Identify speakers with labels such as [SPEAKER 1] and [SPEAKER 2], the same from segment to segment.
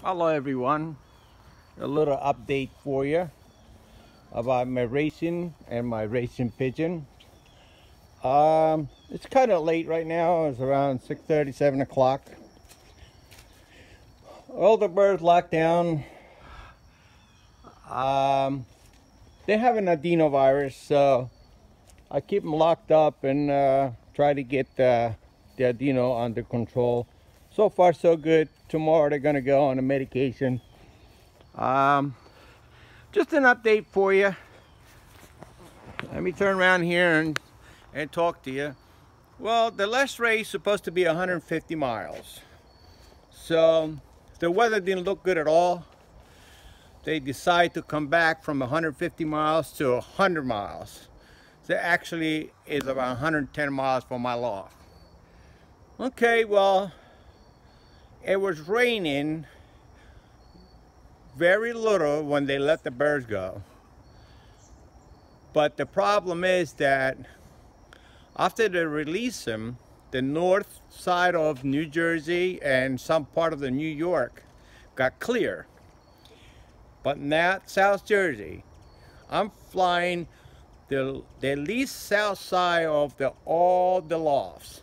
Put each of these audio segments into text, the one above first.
[SPEAKER 1] Hello everyone, a little update for you about my racing and my racing pigeon. It's kind of late right now. It's around 6:30, 7 o'clock. All the birds locked down. They have an adenovirus, so I keep them locked up and try to get the adeno under control. So far so good. Tomorrow they're gonna go on a medication. Just an update for you. Let me turn around here and talk to you. Well, the last race is supposed to be 150 miles. So the weather didn't look good at all. They decided to come back from 150 miles to 100 miles. So actually is about 110 miles from my loft. Okay, well, it was raining very little when they let the birds go. But the problem is that after they release them, the north side of New Jersey and some part of the New York got clear. But not South Jersey. I'm flying the least south side of all the lofts.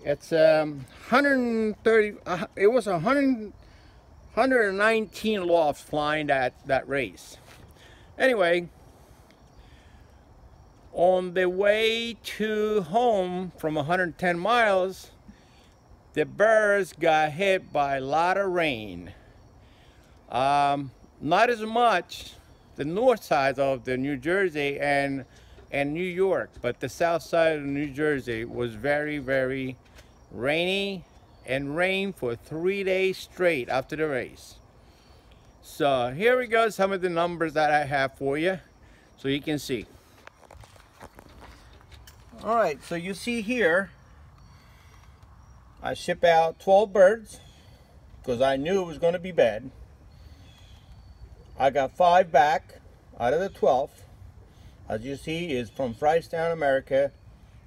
[SPEAKER 1] It's 130. It was 119 lofts flying that race. Anyway, on the way to home from 110 miles, the birds got hit by a lot of rain. Not as much the north side of the New Jersey and New York, but the south side of New Jersey was very, very rainy and rained for 3 days straight after the race. So here we go, some of the numbers that I have for you so you can see. All right, so you see here, I ship out 12 birds because I knew it was going to be bad. I got 5 back out of the 12. As you see, is from Fryestown, America,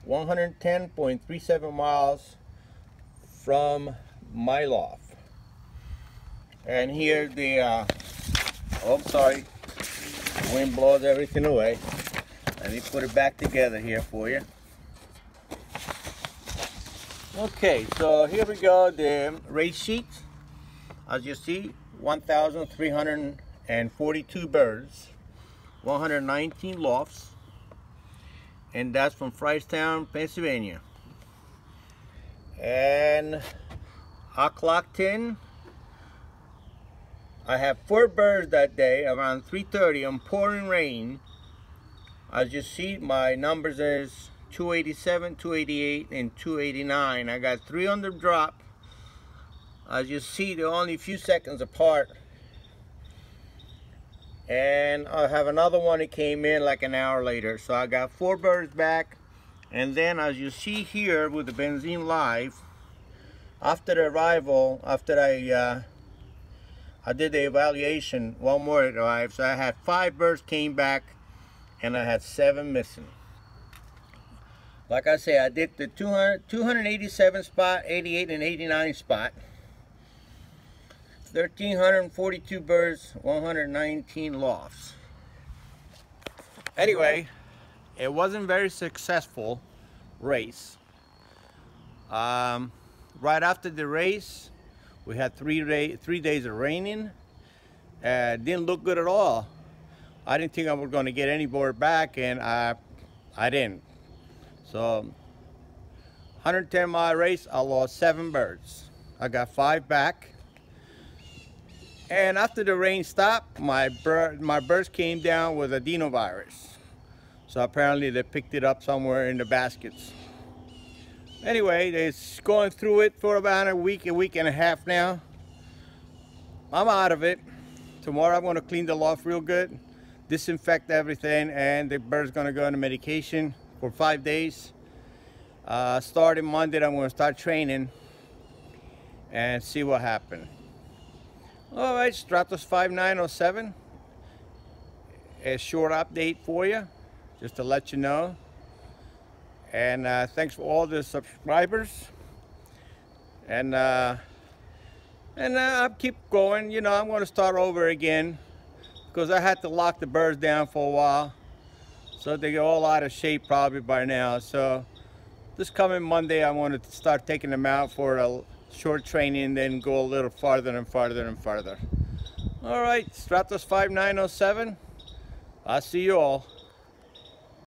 [SPEAKER 1] 110.37 miles from my loft. And here's the, oh, I'm sorry, the wind blows everything away. Let me put it back together here for you. Okay, so here we go, the race sheet. As you see, 1,342 birds, 119 lofts, and that's from Fryestown, Pennsylvania. And I clocked in. I have 4 birds that day around 3:30 on pouring rain. As you see, my numbers is 287, 288, and 289. I got 3 on the drop. As you see, they're only a few seconds apart. And I have another one that came in like an hour later. So I got 4 birds back. And then as you see here with the Benzene Live, after the arrival, after I did the evaluation, one more arrived. So I had 5 birds came back and I had 7 missing. Like I say, I did the 287 spot, 88 and 89 spot. 1,342 birds, 119 lofts. Anyway, it wasn't very successful race. Right after the race, we had 3 days of raining. Didn't look good at all. I didn't think I was going to get any bird back, and I didn't. So 110-mile race, I lost 7 birds. I got 5 back. And after the rain stopped, my birds came down with adenovirus. So apparently they picked it up somewhere in the baskets. Anyway, they're going through it for about a week and a half now. I'm out of it. Tomorrow I'm going to clean the loft real good, disinfect everything, and the bird's going to go on medication for 5 days. Starting Monday, I'm going to start training and see what happens. All right, Stratos 5907. A short update for you, just to let you know. And thanks for all the subscribers. And And I'll keep going. You know, I'm going to start over again because I had to lock the birds down for a while. So they get all out of shape probably by now. So this coming Monday, I want to start taking them out for a short training, then go a little farther and farther and farther. All right, Stratos 5907. I'll see you all.